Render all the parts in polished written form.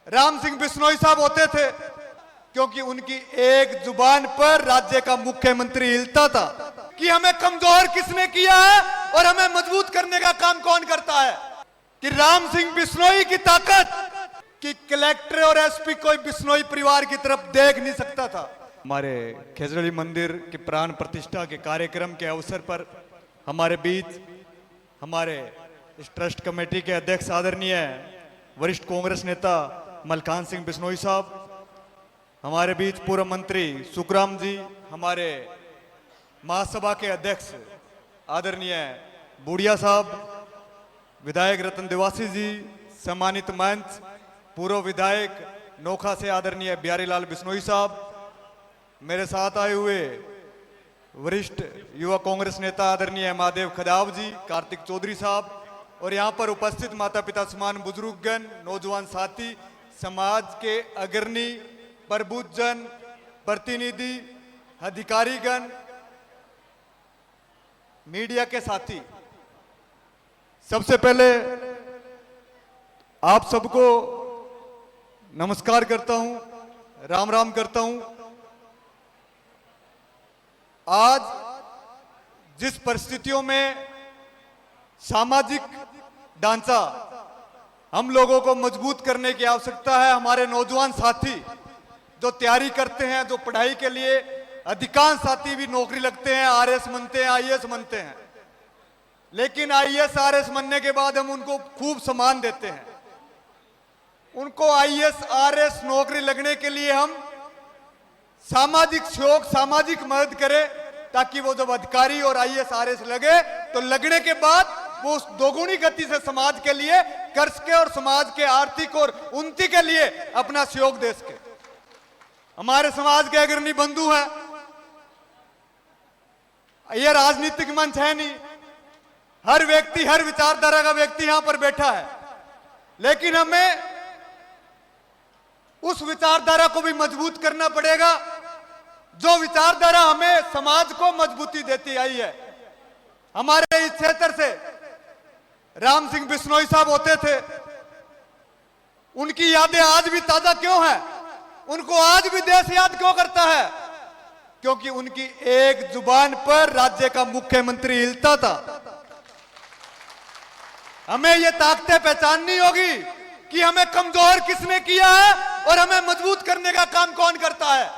राम सिंह बिश्नोई साहब होते थे, क्योंकि उनकी एक जुबान पर राज्य का मुख्यमंत्री हिलता था कि हमें कमजोर किसने किया है और हमें मजबूत करने का काम कौन करता है। कि राम सिंह बिश्नोई की ताकत कि कलेक्टर और एसपी कोई बिश्नोई परिवार की तरफ देख नहीं सकता था। हमारे खेजड़ी मंदिर की प्राण प्रतिष्ठा के कार्यक्रम के अवसर पर हमारे बीच हमारे इस ट्रस्ट कमेटी के अध्यक्ष आदरणीय वरिष्ठ कांग्रेस नेता मलकान सिंह बिश्नोई साहब, हमारे बीच पूर्व मंत्री सुखराम जी, हमारे महासभा के अध्यक्ष आदरणीय बुढ़िया साहब, विधायक रतन देवासी जी, सम्मानित मंच पूर्व विधायक नोखा से आदरणीय बिहारी लाल बिश्नोई साहब, मेरे साथ आए हुए वरिष्ठ युवा कांग्रेस नेता आदरणीय महादेव खदाव जी, कार्तिक चौधरी साहब, और यहाँ पर उपस्थित माता पिता समान बुजुर्गगण, नौजवान साथी, समाज के अग्रणी प्रबुद्धजन, प्रतिनिधि, अधिकारीगण, मीडिया के साथी, सबसे पहले आप सबको नमस्कार करता हूं, राम राम करता हूं। आज जिस परिस्थितियों में सामाजिक ढांचा हम लोगों को मजबूत करने की आवश्यकता है, हमारे नौजवान साथी जो तैयारी करते हैं, जो पढ़ाई के लिए, अधिकांश साथी भी नौकरी लगते हैं, आरएस बनते हैं, आईएएस बनते हैं, लेकिन आईएएस आरएस बनने के बाद हम उनको खूब सम्मान देते हैं। उनको आईएएस आरएस नौकरी लगने के लिए हम सामाजिक सहयोग, सामाजिक मदद करें, ताकि वो जब अधिकारी और आईएएस आरएस लगे तो लगने के बाद वो उस दोगुनी गति से समाज के लिए कर सके और समाज के आर्थिक और उन्नति के लिए अपना सहयोग दे सके। हमारे समाज के अग्रणी बंधु हैं, ये राजनीतिक मंच है नहीं, हर व्यक्ति, हर विचारधारा का व्यक्ति यहां पर बैठा है, लेकिन हमें उस विचारधारा को भी मजबूत करना पड़ेगा जो विचारधारा हमें समाज को मजबूती देती आई है। हमारे इस क्षेत्र से राम सिंह बिश्नोई साहब होते थे, उनकी यादें आज भी ताजा क्यों हैं? उनको आज भी देश याद क्यों करता है? क्योंकि उनकी एक जुबान पर राज्य का मुख्यमंत्री हिलता था। हमें ये ताकतें पहचाननी होगी कि हमें कमजोर किसने किया है और हमें मजबूत करने का काम कौन करता है।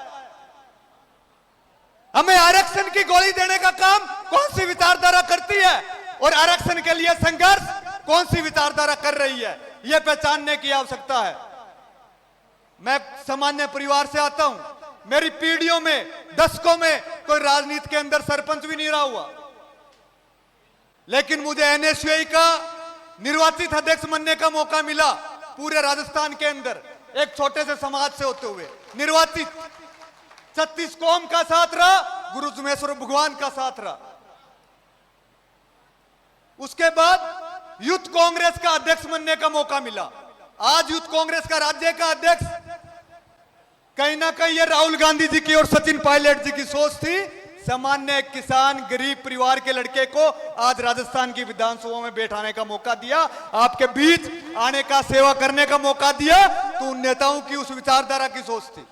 हमें आरक्षण की गोली देने का काम कौन सी विचारधारा करती है और आरक्षण के लिए संघर्ष कौन सी विचारधारा कर रही है, यह पहचानने की आवश्यकता है। मैं सामान्य परिवार से आता हूं, मेरी पीढ़ियों में, दशकों में कोई राजनीति के अंदर सरपंच भी नहीं रहा हुआ, लेकिन मुझे एनएसयूआई का निर्वाचित अध्यक्ष बनने का मौका मिला। पूरे राजस्थान के अंदर एक छोटे से समाज से होते हुए निर्वाचित, 36 कौम का साथ रहा, गुरु जुमेश्वर भगवान का साथ रहा। उसके बाद यूथ कांग्रेस का अध्यक्ष बनने का मौका मिला। आज यूथ कांग्रेस का राज्य का अध्यक्ष कहीं ना कहीं ये राहुल गांधी जी की और सचिन पायलट जी की सोच थी। सामान्य किसान, गरीब परिवार के लड़के को आज राजस्थान की विधानसभा में बैठाने का मौका दिया, आपके बीच आने का, सेवा करने का मौका दिया, तो उन नेताओं की उस विचारधारा की सोच थी।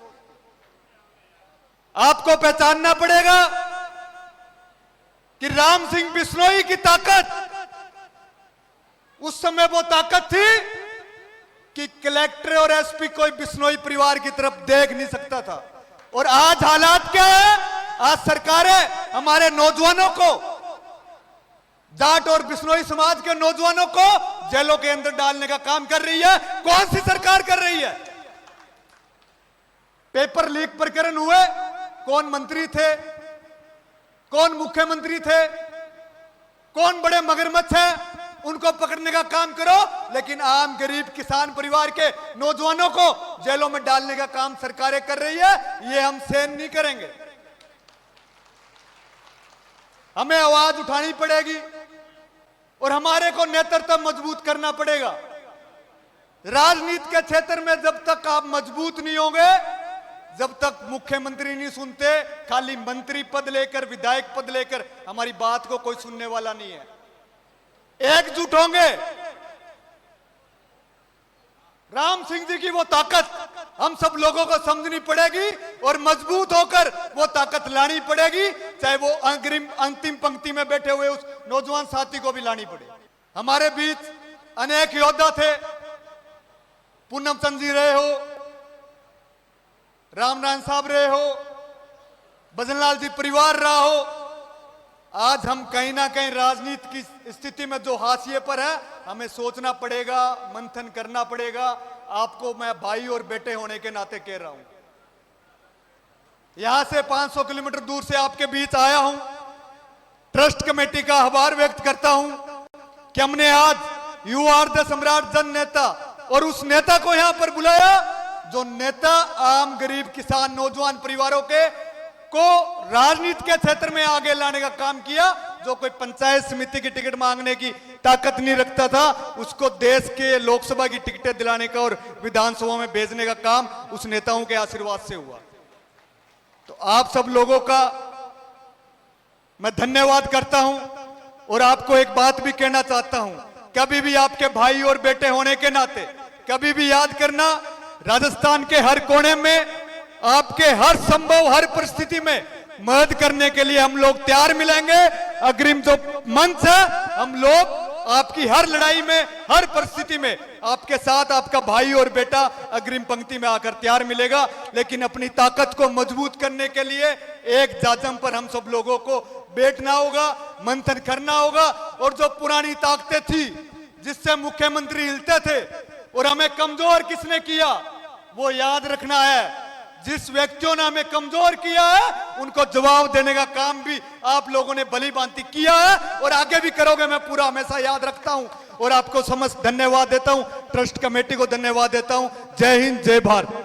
आपको पहचानना पड़ेगा कि राम सिंह बिश्नोई की ताकत उस समय वो ताकत थी कि कलेक्टर और एसपी कोई बिश्नोई परिवार की तरफ देख नहीं सकता था। और आज हालात क्या है? आज सरकारें हमारे नौजवानों को, जाट और बिश्नोई समाज के नौजवानों को जेलों के अंदर डालने का काम कर रही है। कौन सी सरकार कर रही है? पेपर लीक प्रकरण हुए, कौन मंत्री थे, कौन मुख्यमंत्री थे, कौन बड़े मगरमच्छ हैं, उनको पकड़ने का काम करो, लेकिन आम गरीब किसान परिवार के नौजवानों को जेलों में डालने का काम सरकारें कर रही है। ये हम सहन नहीं करेंगे। हमें आवाज उठानी पड़ेगी और हमारे को नेतृत्व मजबूत करना पड़ेगा। राजनीति के क्षेत्र में जब तक आप मजबूत नहीं होंगे, जब तक मुख्यमंत्री नहीं सुनते, खाली मंत्री पद लेकर, विधायक पद लेकर हमारी बात को कोई सुनने वाला नहीं है। एकजुट होंगे, राम सिंह जी की वो ताकत हम सब लोगों को समझनी पड़ेगी और मजबूत होकर वो ताकत लानी पड़ेगी, चाहे वो अग्रिम अंतिम पंक्ति में बैठे हुए उस नौजवान साथी को भी लानी पड़े। हमारे बीच अनेक योद्धा थे, पूनम चंद जी रहे हो, रामनारायण साहब रहे हो, भजनलाल जी परिवार रहा हो। आज हम कहीं ना कहीं राजनीति की स्थिति में जो हाशिए पर है, हमें सोचना पड़ेगा, मंथन करना पड़ेगा। आपको मैं भाई और बेटे होने के नाते कह रहा हूं। यहां से 500 किलोमीटर दूर से आपके बीच आया हूं। ट्रस्ट कमेटी का आभार व्यक्त करता हूं कि हमने आज यू आर द सम्राट जन नेता और उस नेता को यहां पर बुलाया जो नेता आम गरीब किसान नौजवान परिवारों को राजनीति के क्षेत्र में आगे लाने का काम किया। जो कोई पंचायत समिति की टिकट मांगने की ताकत नहीं रखता था, उसको देश के लोकसभा की टिकटें दिलाने का और विधानसभा में भेजने का काम उस नेताओं के आशीर्वाद से हुआ। तो आप सब लोगों का मैं धन्यवाद करता हूं और आपको एक बात भी कहना चाहता हूं, कभी भी आपके भाई और बेटे होने के नाते कभी भी याद करना, राजस्थान के हर कोने में आपके हर संभव हर परिस्थिति में मदद करने के लिए हम लोग तैयार मिलेंगे। अग्रिम जो मंच है, हम लोग आपकी हर लड़ाई में हर परिस्थिति में आपके साथ, आपका भाई और बेटा अग्रिम पंक्ति में आकर तैयार मिलेगा। लेकिन अपनी ताकत को मजबूत करने के लिए एक जाजम पर हम सब लोगों को बैठना होगा, मंथन करना होगा और जो पुरानी ताकतें थी जिससे मुख्यमंत्री हिलते थे और हमें कमजोर किसने किया वो याद रखना है। जिस व्यक्तियों ने हमें कमजोर किया है उनको जवाब देने का काम भी आप लोगों ने भली भांति किया है और आगे भी करोगे, मैं पूरा हमेशा याद रखता हूं और आपको समस्त धन्यवाद देता हूं, ट्रस्ट कमेटी को धन्यवाद देता हूं। जय हिंद, जय भारत।